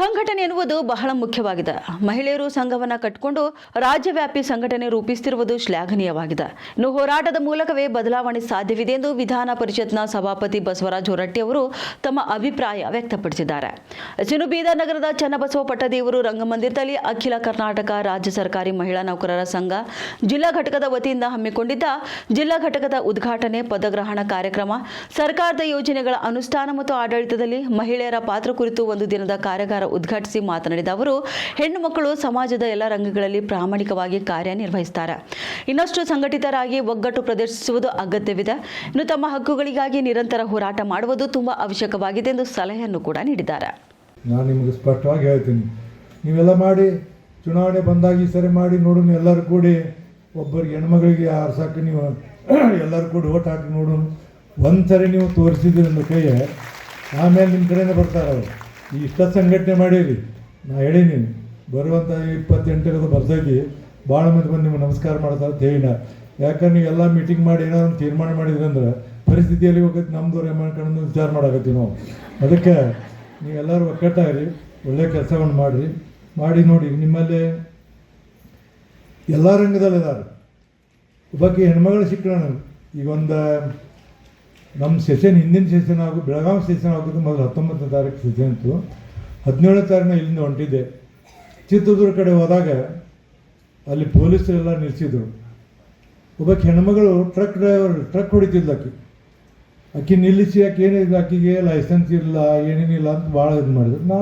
ಸಂಘಟನೆ ಎನ್ನುವುದು ಬಹಳ ಮುಖ್ಯವಾಗಿದೆ. ಮಹಿಳೆಯರು ಸಂಘವನ್ನು ಕಟ್ಟಿಕೊಂಡು ರಾಜ್ಯವ್ಯಾಪಿ ಸಂಘಟನೆ ರೂಪಿಸುತ್ತಿರುವುದು ಶ್ಲಾಘನೀಯವಾಗಿದೆ. ಇನ್ನು ಹೋರಾಟದ ಮೂಲಕವೇ ಬದಲಾವಣೆ ಸಾಧ್ಯವಿದೆ ಎಂದು ವಿಧಾನ ಪರಿಷತ್ನ ಸಭಾಪತಿ ಬಸವರಾಜ ಹೊರಟ್ಟಿ ಅವರು ತಮ್ಮ ಅಭಿಪ್ರಾಯ ವ್ಯಕ್ತಪಡಿಸಿದ್ದಾರೆ. ಇನ್ನು ಬೀದರ್ ನಗರದ ಚನ್ನಬಸವ ಪಟ್ಟದೇವರು ರಂಗಮಂದಿರದಲ್ಲಿ ಅಖಿಲ ಕರ್ನಾಟಕ ರಾಜ್ಯ ಸರ್ಕಾರಿ ಮಹಿಳಾ ನೌಕರರ ಸಂಘ ಜಿಲ್ಲಾ ಘಟಕದ ವತಿಯಿಂದ ಹಮ್ಮಿಕೊಂಡಿದ್ದ ಜಿಲ್ಲಾ ಘಟಕದ ಉದ್ಘಾಟನೆ, ಪದಗ್ರಹಣ ಕಾರ್ಯಕ್ರಮ, ಸರ್ಕಾರದ ಯೋಜನೆಗಳ ಅನುಷ್ಠಾನ ಮತ್ತು ಆಡಳಿತದಲ್ಲಿ ಮಹಿಳೆಯರ ಪಾತ್ರ ಕುರಿತು ಒಂದು ದಿನದ ಕಾರ್ಯಾಗಾರ ಉದ್ಘಾಟಿಸಿ ಮಾತನಾಡಿದ ಅವರು, ಹೆಣ್ಣು ಮಕ್ಕಳು ಸಮಾಜದ ಎಲ್ಲ ರಂಗಗಳಲ್ಲಿ ಪ್ರಾಮಾಣಿಕವಾಗಿ ಕಾರ್ಯನಿರ್ವಹಿಸುತ್ತಾರೆ. ಇನ್ನಷ್ಟು ಸಂಘಟಿತರಾಗಿ ಒಗ್ಗಟ್ಟು ಪ್ರದರ್ಶಿಸುವುದು ಅಗತ್ಯವಿದೆ. ಇನ್ನು ತಮ್ಮ ಹಕ್ಕುಗಳಿಗಾಗಿ ನಿರಂತರ ಹೋರಾಟ ಮಾಡುವುದು ತುಂಬಾ ಅವಶ್ಯಕವಾಗಿದೆ ಎಂದು ಸಲಹೆಯನ್ನು ಕೂಡ ನೀಡಿದ್ದಾರೆ. ನಾನು ನಿಮಗೆ ಸ್ಪಷ್ಟವಾಗಿ ಹೇಳ್ತೀನಿ, ನೀವೆಲ್ಲ ಮಾಡಿ ಚುನಾವಣೆ ಬಂದಾಗ ಈ ಸರಿ ಮಾಡಿ ನೋಡೋಣ. ಎಲ್ಲರೂ ಕೂಡಿ ಒಬ್ಬರಿಗೆ ಹೆಣ್ಮಗಳಿಗೆ ಆರ್ಸಕ್ಕೆ ನೀವು ಎಲ್ಲರೂ ಕೂಡಿ ಓಟ್ ಹಾಕಿ ನೋಡೋಣ. ಒಂದು ಸರಿ ನೀವು ತೋರಿಸಿದ್ರಿ ನನ್ನ ಕೈಯೇ, ಆಮೇಲೆ ನಿಮ್ಮ ಕಡೆನೇ ಬರ್ತಾರೆ ಅವರು. ಇಷ್ಟ ಸಂಘಟನೆ ಮಾಡೀರಿ. ನಾ ಹೇಳೀನಿ, ಬರುವಂಥ 28 ಬರ್ತಾಗಿ ಭಾಳ ಮಂದಿ ಬಂದು ನಿಮ್ಗೆ ನಮಸ್ಕಾರ ಮಾಡ್ತಾರೆ ಅಂತ ಹೇಳಿನ. ಯಾಕಂದ್ರೆ ನೀವೆಲ್ಲ ಮೀಟಿಂಗ್ ಮಾಡಿ ಏನಾದ್ರು ತೀರ್ಮಾನ ಮಾಡಿದ್ರಿ ಅಂದ್ರೆ ಪರಿಸ್ಥಿತಿಯಲ್ಲಿ ಹೋಗುತ್ತೆ, ನಮ್ಮದು ಕಣ್ಣು ವಿಚಾರ ಮಾಡಾಕತ್ತೀವಿ ನಾವು. ಅದಕ್ಕೆ ನೀವೆಲ್ಲರೂ ಒಕ್ಕಟ್ಟಾಗ್ರಿ, ಒಳ್ಳೆಯ ಕೆಲಸವನ್ನು ಮಾಡಿ ನೋಡಿ. ನಿಮ್ಮಲ್ಲಿ ಎಲ್ಲ ರಂಗದಲ್ಲಿದ್ದಾರೆ. ಒಬ್ಬಾಕಿ ಹೆಣ್ಮಗಳ ಶಿಕ್ಷಣ ಈಗ ಒಂದು ನಮ್ಮ ಸೆಷನ್ ಹಿಂದಿನ ಸೆಷನ್ ಬೆಳಗಾವಿ ಸೆಷನ್ ಆಗೋದು ಮೊದಲು 19ನೇ ತಾರೀಕು ಸೆಷನ್ ಇತ್ತು. 17ನೇ ತಾರೀಕು ಇಲ್ಲಿಂದ ಹೊಂಟಿದ್ದೆ. ಚಿತ್ರದುರ್ಗ ಕಡೆ ಹೋದಾಗ ಅಲ್ಲಿ ಪೊಲೀಸರೆಲ್ಲ ನಿಲ್ಲಿಸಿದ್ರು. ಒಬ್ಬಾಕಿ ಹೆಣ್ಮಗಳು ಟ್ರಕ್ ಹೊಡಿತಿದ್ಲು. ಆಕೆ ನಿಲ್ಲಿಸಿ, ಆಕೆ ಏನಿಲ್ಲ, ಆಕೆಗೆ ಲೈಸೆನ್ಸ್ ಇಲ್ಲ, ಏನೇನಿಲ್ಲ ಅಂತ ಭಾಳ ಇದು ಮಾಡಿದ್ರು. ನಾನು